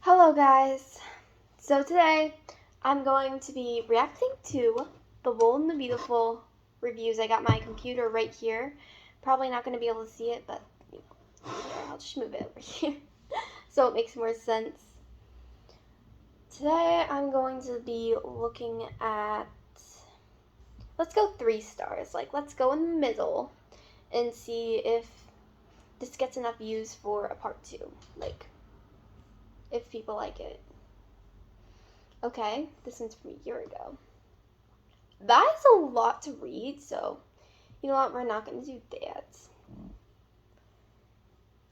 Hello guys! So today I'm going to be reacting to the Bold and the Beautiful reviews. I got my computer right here. Probably not going to be able to see it, but here, I'll just move it over here so it makes more sense. Today I'm going to be looking at, let's go 3 stars. Let's go in the middle and see if this gets enough views for a part 2. If people like it. Okay, this one's from a year ago. That is a lot to read, so you know what, we're not going to do that.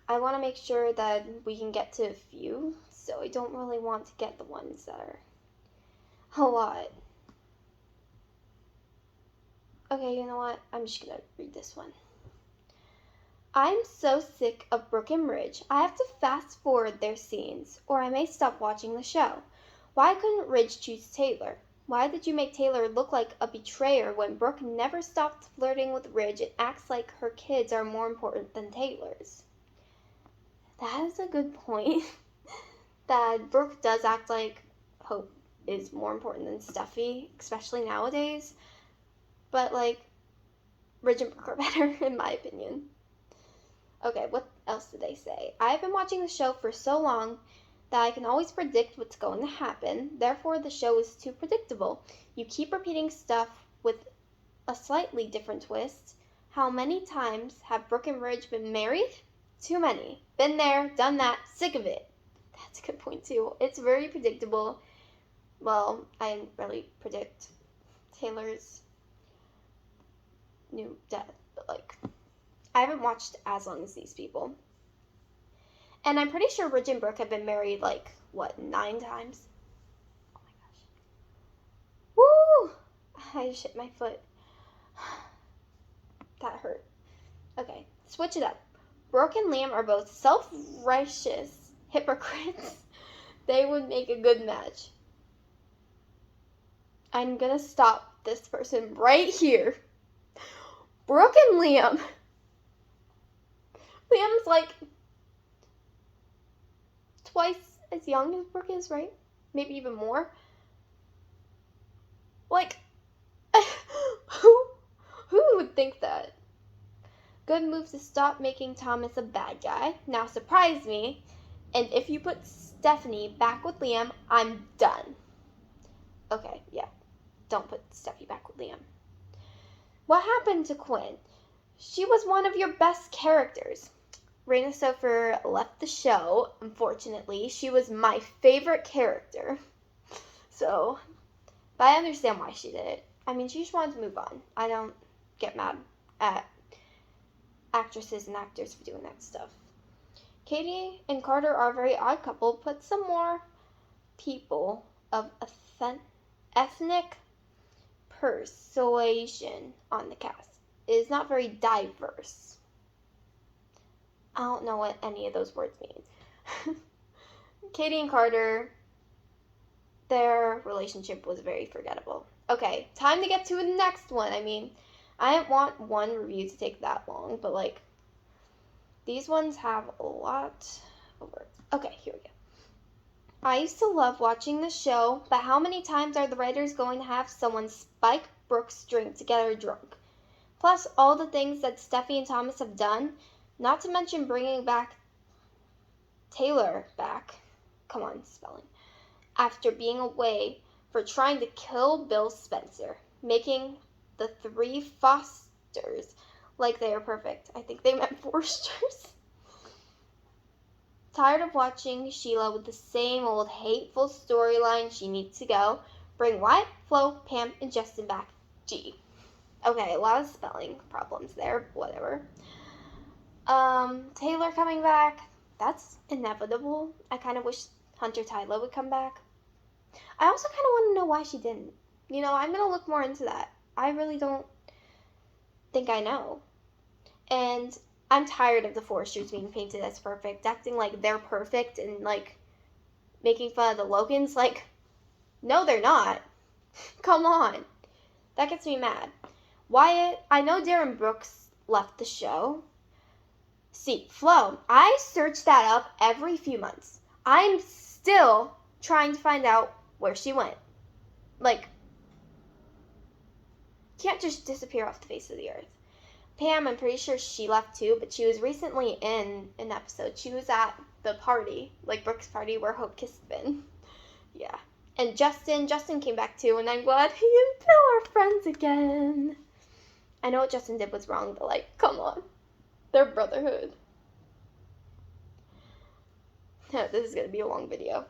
I want to make sure that we can get to a few, so I don't really want to get the ones that are a lot. Okay, you know what, I'm just going to read this one. I'm so sick of Brooke and Ridge. I have to fast forward their scenes, or I may stop watching the show. Why couldn't Ridge choose Taylor? Why did you make Taylor look like a betrayer when Brooke never stopped flirting with Ridge and acts like her kids are more important than Taylor's? That is a good point. That Brooke does act like Hope is more important than Steffi, especially nowadays. But, Ridge and Brooke are better, in my opinion. Okay, what else did they say? I've been watching the show for so long that I can always predict what's going to happen. Therefore, the show is too predictable. You keep repeating stuff with a slightly different twist. How many times have Brooke and Ridge been married? Too many. Been there, done that, sick of it. That's a good point, too. It's very predictable. Well, I didn't really predict Taylor's new death, but, I haven't watched as long as these people. And I'm pretty sure Ridge and Brooke have been married, 9 times? Oh my gosh. Woo! I just hit my foot. That hurt. Okay, switch it up. Brooke and Liam are both self-righteous hypocrites. They would make a good match. I'm gonna stop this person right here. Brooke and Liam. Liam's twice as young as Brooke is, right? Maybe even more. Who would think that? Good move to stop making Thomas a bad guy. Now surprise me. And if you put Stephanie back with Liam, I'm done. Okay, yeah. Don't put Stephanie back with Liam. What happened to Quinn? She was one of your best characters. Raina Sofer left the show, unfortunately. She was my favorite character. So, but I understand why she did it. I mean, she just wanted to move on. I don't get mad at actresses and actors for doing that stuff. Katie and Carter are a very odd couple. Put some more people of ethnic persuasion on the cast. It is not very diverse. I don't know what any of those words mean. Katie and Carter, their relationship was very forgettable. Okay, time to get to the next one. I mean, I didn't want one review to take that long, but these ones have a lot of words. Okay, here we go. I used to love watching the show, but how many times are the writers going to have someone spike Brooke's drink to get her drunk? Plus, all the things that Steffi and Thomas have done, not to mention bringing back Taylor back. Come on, spelling. After being away for trying to kill Bill Spencer, making the 3 Fosters like they are perfect. I think they meant Forsters. Tired of watching Sheila with the same old hateful storyline. She needs to go. Bring Wyatt, Flo, Pam, and Justin back. G. Okay, a lot of spelling problems there. Whatever. Taylor coming back. That's inevitable. I kind of wish Hunter Tyler would come back. I also kind of want to know why she didn't. I'm going to look more into that. I really don't think I know. And I'm tired of the Foresters being painted as perfect, acting like they're perfect and, making fun of the Logans. No, they're not. Come on. That gets me mad. Wyatt, I know Darren Brooks left the show. See, Flo, I search that up every few months. I'm still trying to find out where she went. Like, can't just disappear off the face of the earth. Pam, I'm pretty sure she left too, but she was recently in an episode. She was at the party, like Brooke's party, where Hope kissed Finn. Yeah. And Justin came back too, and I'm glad he and Phil are friends again. I know what Justin did was wrong, but like, come on. Their brotherhood. This is going to be a long video.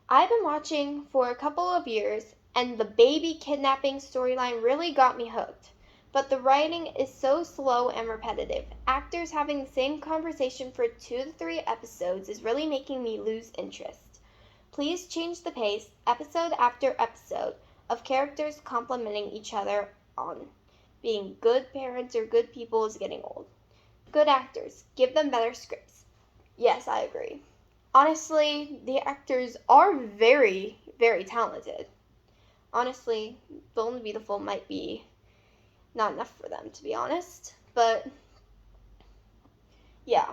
I've been watching for a couple of years, and the baby kidnapping storyline really got me hooked. But the writing is so slow and repetitive. Actors having the same conversation for 2 to 3 episodes is really making me lose interest. Please change the pace, episode after episode, of characters complimenting each other on being good parents or good people is getting old. Good actors, give them better scripts. Yes, I agree. Honestly, the actors are very, very talented. Honestly, Bold and Beautiful might be not enough for them, to be honest. But, yeah.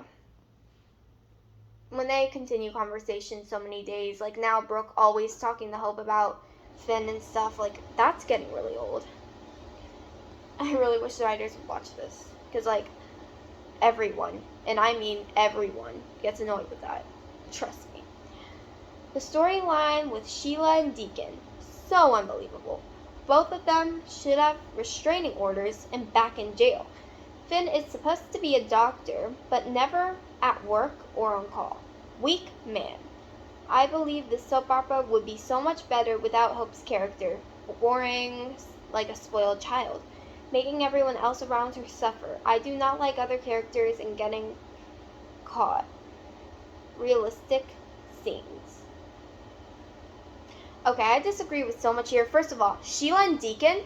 When they continue conversation so many days, like now Brooke always talking to Hope about Finn and stuff, like, that's getting really old. I really wish the writers would watch this. Because, like, everyone, and I mean everyone, gets annoyed with that. Trust me. The storyline with Sheila and Deacon, so unbelievable. Both of them should have restraining orders and back in jail. Finn is supposed to be a doctor, but never at work or on call. Weak man. I believe the soap opera would be so much better without Hope's character, boring like a spoiled child, making everyone else around her suffer. I do not like other characters and getting caught. Realistic scenes. Okay, I disagree with so much here. First of all, Sheila and Deacon,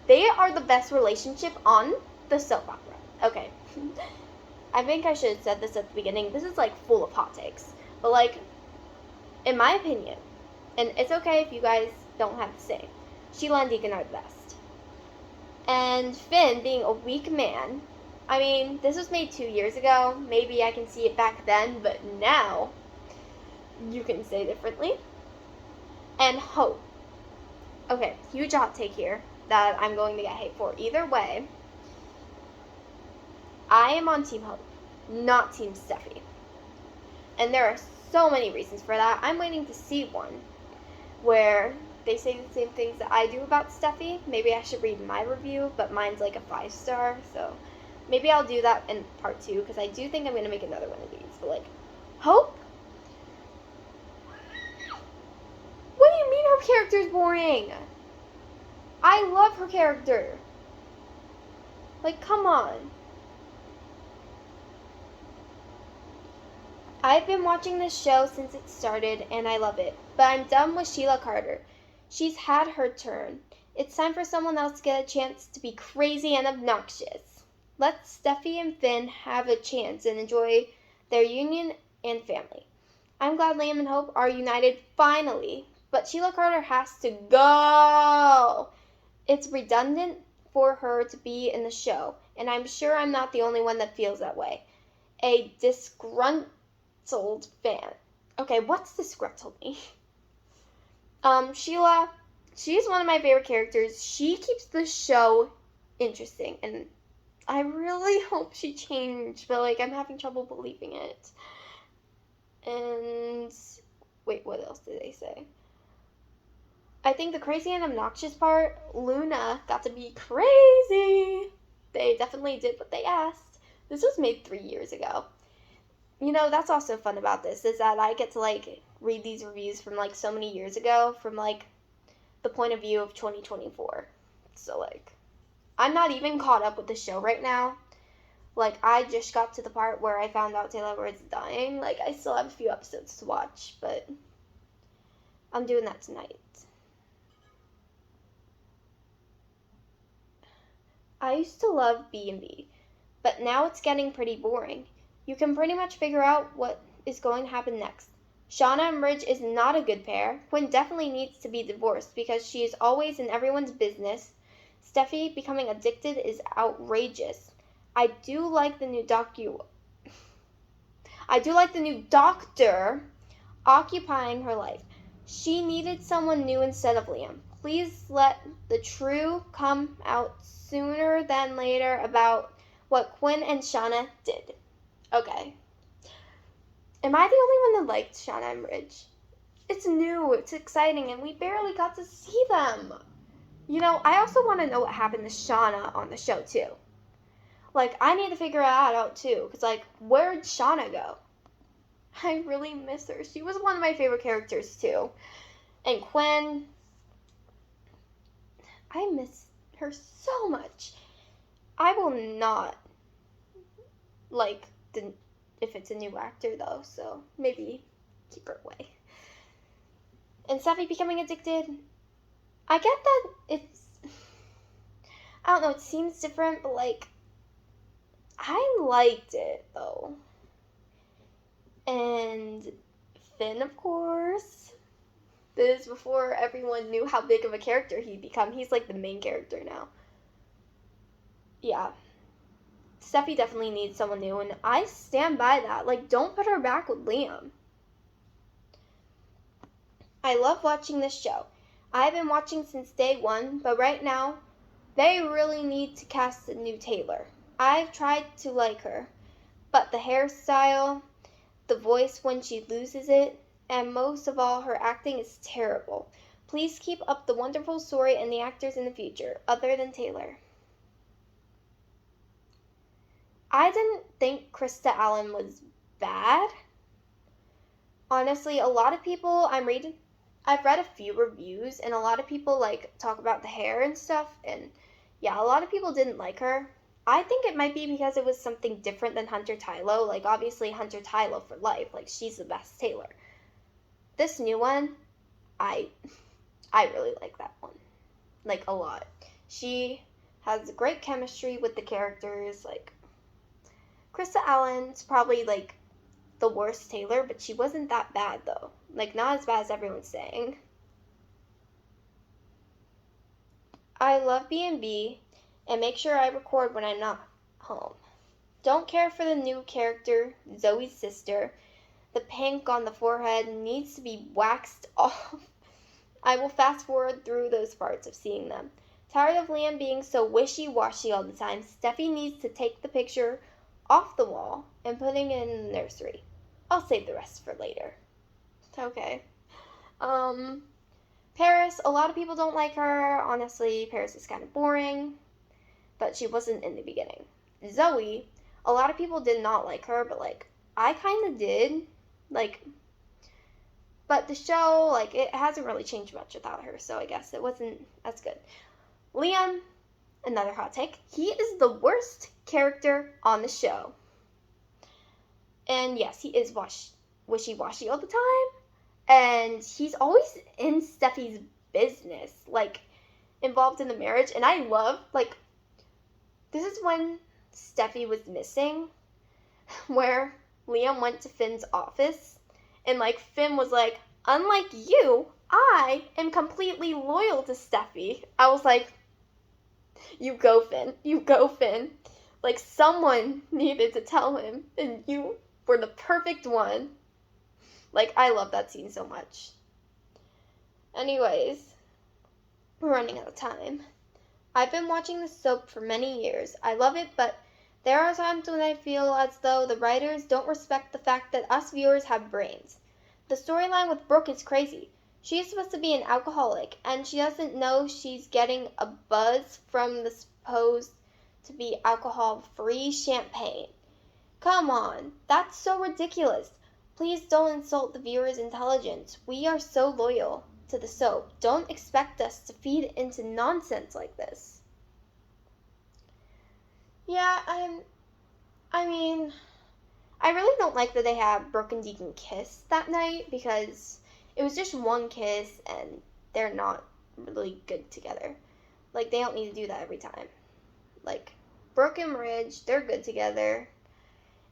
they are the best relationship on the soap opera. Okay. I think I should have said this at the beginning. This is like full of hot takes. But like, in my opinion, and it's okay if you guys don't have the same, Sheila and Deacon are the best. And Finn being a weak man, I mean, this was made 2 years ago. Maybe I can see it back then, but now you can say differently. And Hope. Okay, huge hot take here that I'm going to get hate for. Either way, I am on Team Hope, not Team Steffi. And there are so many reasons for that. I'm waiting to see one where they say the same things that I do about Steffi. Maybe I should read my review, but mine's like a 5-star, so maybe I'll do that in part 2, because I do think I'm going to make another one of these. But like, Hope? What do you mean her character's boring? I love her character. Like, come on. I've been watching this show since it started, and I love it. But I'm done with Sheila Carter. She's had her turn. It's time for someone else to get a chance to be crazy and obnoxious. Let Steffi and Finn have a chance and enjoy their union and family. I'm glad Liam and Hope are united finally, but Sheila Carter has to go. It's redundant for her to be in the show, and I'm sure I'm not the only one that feels that way. A disgruntled fan. Okay, what's disgruntled me? Sheila, she's one of my favorite characters. She keeps the show interesting, and I really hope she changed, but like I'm having trouble believing it. And wait, what else did they say? I think the crazy and obnoxious part, Luna got to be crazy. They definitely did what they asked. This was made 3 years ago. You know, that's also fun about this, is that I get to like read these reviews from like so many years ago, from like the point of view of 2024. So like, I'm not even caught up with the show right now. Like, I just got to the part where I found out Taylor was dying. Like, I still have a few episodes to watch, but I'm doing that tonight. I used to love B&B, but now it's getting pretty boring. You can pretty much figure out what is going to happen next. Shauna and Ridge is not a good pair. Quinn definitely needs to be divorced because she is always in everyone's business. Steffi becoming addicted is outrageous. I do like the new doctor. occupying her life. She needed someone new instead of Liam. Please let the truth come out sooner than later about what Quinn and Shauna did. Okay. Am I the only one that liked Shauna and Ridge? It's new, it's exciting, and we barely got to see them. I also want to know what happened to Shauna on the show, too. I need to figure that out, too, because, where'd Shauna go? I really miss her. She was one of my favorite characters, too. And Quinn, I miss her so much. I will not like if it's a new actor, though, so maybe keep her away. And Steffi becoming addicted, I get that I don't know, it seems different, but, I liked it, though. And Finn, of course. This is before everyone knew how big of a character he'd become. He's, the main character now. Yeah. Steffi definitely needs someone new, and I stand by that. Don't put her back with Liam. I love watching this show. I've been watching since day one, but right now, they really need to cast a new Taylor. I've tried to like her, but the hairstyle, the voice when she loses it, and most of all, her acting is terrible. Please keep up the wonderful story and the actors in the future, other than Taylor. I didn't think Krista Allen was bad. Honestly, a lot of people I've read a few reviews, and a lot of people talk about the hair and stuff, and yeah, a lot of people didn't like her. I think it might be because it was something different than Hunter Tylo. Obviously Hunter Tylo for life. She's the best Taylor. This new one, I really like that one. A lot. She has great chemistry with the characters. Krista Allen's probably the worst Taylor, but she wasn't that bad though. Not as bad as everyone's saying. I love B&B and make sure I record when I'm not home. Don't care for the new character, Zoe's sister. The pink on the forehead needs to be waxed off. I will fast forward through those parts of seeing them. Tired of Liam being so wishy-washy all the time, Steffi needs to take the picture off the wall and putting it in the nursery. I'll save the rest for later. Okay. Paris, a lot of people don't like her. Honestly, Paris is kind of boring, but she wasn't in the beginning. Zoe, a lot of people did not like her, but I kind of did. But the show, it hasn't really changed much without her, so I guess it wasn't as good. Liam, another hot take, he is the worst character on the show. And yes, he is wishy-washy all the time. And he's always in Steffi's business, involved in the marriage. And I love, this is when Steffi was missing, where Liam went to Finn's office. And, Finn was like, unlike you, I am completely loyal to Steffi. I was like, you go, Finn. You go, Finn. Someone needed to tell him, and you were the perfect one. I love that scene so much. Anyways, we're running out of time. I've been watching this soap for many years. I love it, but there are times when I feel as though the writers don't respect the fact that us viewers have brains. The storyline with Brooke is crazy. She's supposed to be an alcoholic, and she doesn't know she's getting a buzz from the supposed to be alcohol-free champagne. Come on, that's so ridiculous. Please don't insult the viewer's intelligence. We are so loyal to the soap. Don't expect us to feed into nonsense like this. Yeah, I mean, I really don't like that they had Brooke and Deacon kiss that night, because it was just one kiss and they're not really good together. They don't need to do that every time. Brooke and Ridge, they're good together.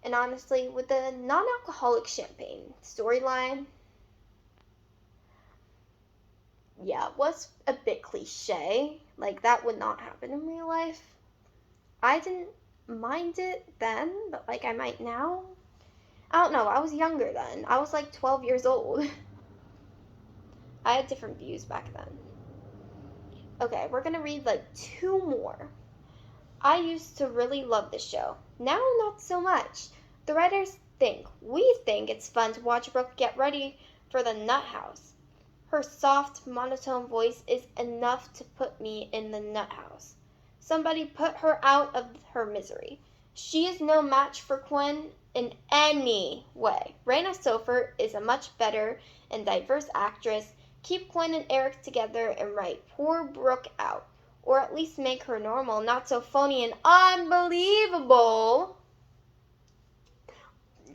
And honestly, with the non-alcoholic champagne storyline, yeah, it was a bit cliche. That would not happen in real life. I didn't mind it then, but I might now. I don't know, I was younger then. I was like 12 years old. I had different views back then. Okay, we're gonna read like 2 more. I used to really love this show. Now not so much. The writers we think it's fun to watch Brooke get ready for the nut house. Her soft, monotone voice is enough to put me in the nut house. Somebody put her out of her misery. She is no match for Quinn in any way. Raina Sofer is a much better and diverse actress. Keep Quinn and Eric together and write poor Brooke out. Or at least make her normal, not so phony and unbelievable.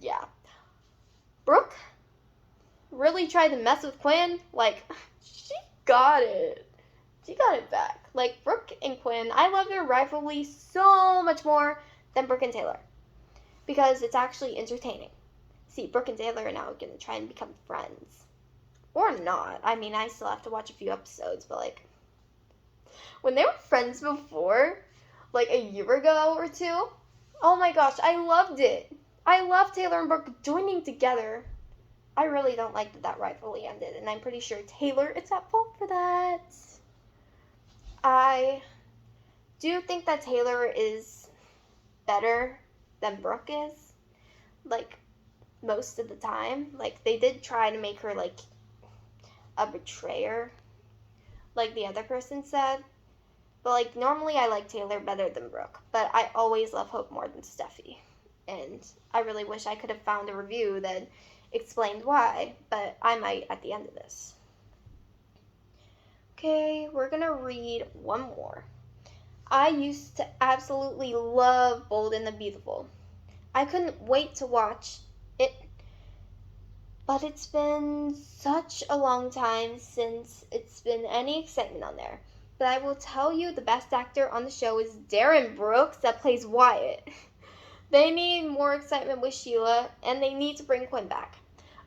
Yeah. Brooke really tried to mess with Quinn. Like, she got it. She got it back. Like, Brooke and Quinn, I love their rivalry so much more than Brooke and Taylor. Because it's actually entertaining. See, Brooke and Taylor are now going to try and become friends. Or not. I mean, I still have to watch a few episodes, but like, when they were friends before, like a year ago or 2, oh my gosh, I loved it. I love Taylor and Brooke joining together. I really don't like that rivalry ended, and I'm pretty sure Taylor is at fault for that. I do think that Taylor is better than Brooke is, like, most of the time. Like, they did try to make her, like, a betrayer, like the other person said. But, like, normally I like Taylor better than Brooke. But I always love Hope more than Steffi. And I really wish I could have found a review that explained why. But I might at the end of this. Okay, we're going to read one more. I used to absolutely love Bold and the Beautiful. I couldn't wait to watch it. But it's been such a long time since it's been any excitement on there. But I will tell you the best actor on the show is Darren Brooks that plays Wyatt. They need more excitement with Sheila, and they need to bring Quinn back.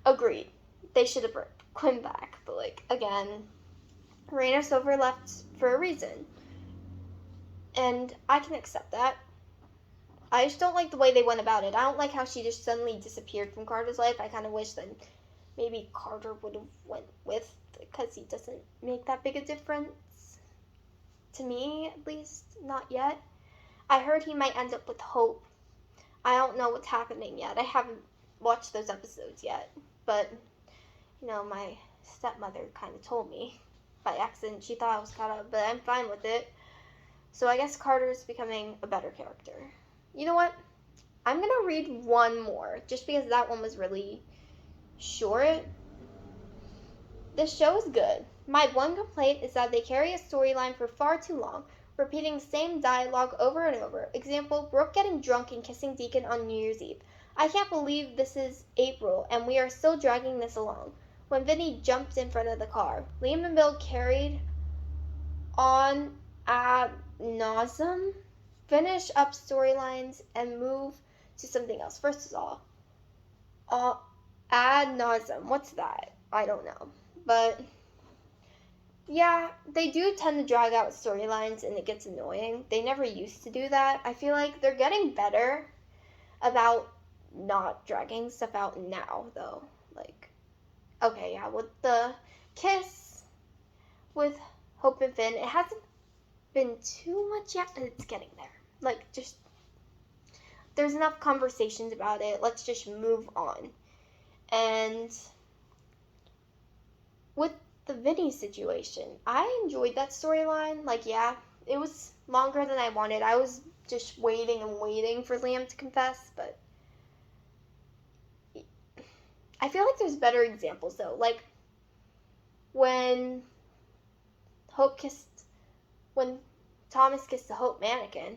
Agreed. They should have brought Quinn back. But, like, again, Raina Sofer left for a reason. And I can accept that. I just don't like the way they went about it. I don't like how she just suddenly disappeared from Carter's life. I kind of wish that maybe Carter would have went with, because he doesn't make that big a difference. To me, at least, not yet. I heard he might end up with Hope. I don't know what's happening yet. I haven't watched those episodes yet. But, you know, my stepmother kind of told me by accident. She thought I was caught up, but I'm fine with it. So I guess Carter's becoming a better character. You know what? I'm going to read one more, just because that one was really short. This show is good. My one complaint is that they carry a storyline for far too long, repeating the same dialogue over and over. Example, Brooke getting drunk and kissing Deacon on New Year's Eve. I can't believe this is April, and we are still dragging this along. When Vinny jumped in front of the car, Liam and Bill carried on ad nauseum, finish up storylines, and move to something else. First of all, ad nauseum, what's that? I don't know. But, yeah, they do tend to drag out storylines, and it gets annoying. They never used to do that. I feel like they're getting better about not dragging stuff out now, though. Like, okay, yeah, with the kiss with Hope and Finn, it hasn't been too much yet, but it's getting there. Like, just, there's enough conversations about it. Let's just move on. And with the Vinny situation, I enjoyed that storyline. Like, yeah, it was longer than I wanted. I was just waiting and waiting for Liam to confess, but I feel like there's better examples, though. Like, when Thomas kissed the Hope mannequin,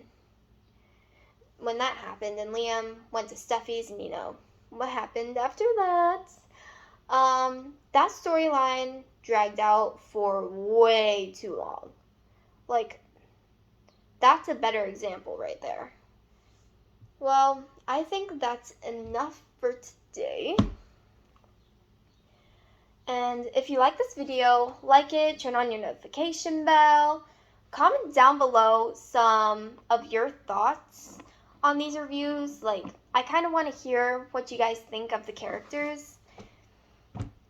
when that happened, and Liam went to Steffi's, and you know, what happened after that? That storyline dragged out for way too long. Like, that's a better example right there. Well, I think that's enough for today. And if you like this video, like it, turn on your notification bell, comment down below some of your thoughts on these reviews. Like, I kind of want to hear what you guys think of the characters.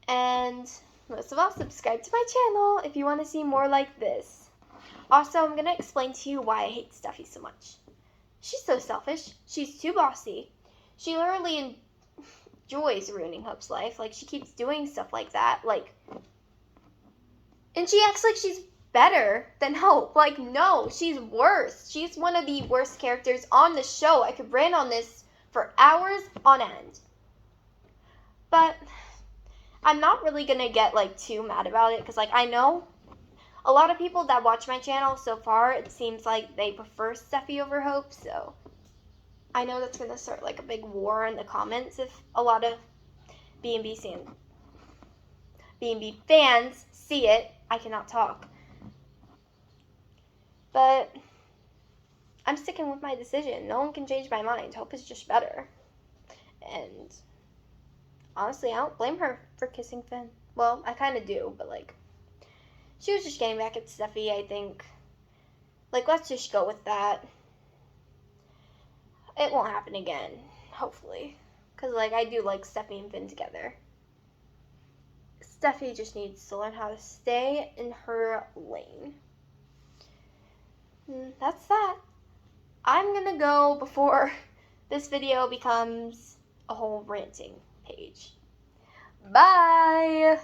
And most of all, subscribe to my channel if you want to see more like this. Also, I'm going to explain to you why I hate Steffi so much. She's so selfish. She's too bossy. She literally enjoys ruining Hope's life. Like, she keeps doing stuff like that. Like, and she acts like she's better than Hope. Like, no, she's worse. She's one of the worst characters on the show. I could rant on this for hours on end. But I'm not really going to get, like, too mad about it. Because, like, I know a lot of people that watch my channel so far, it seems like they prefer Steffi over Hope. So I know that's going to start, like, a big war in the comments if a lot of B&B fans see it. I cannot talk. But I'm sticking with my decision. No one can change my mind. Hope is just better. And honestly, I don't blame her for kissing Finn. Well, I kind of do, but like, she was just getting back at Steffi, I think. Like, let's just go with that. It won't happen again, hopefully. Because, like, I do like Steffi and Finn together. Steffi just needs to learn how to stay in her lane. That's that. I'm gonna go before this video becomes a whole ranting page. Bye!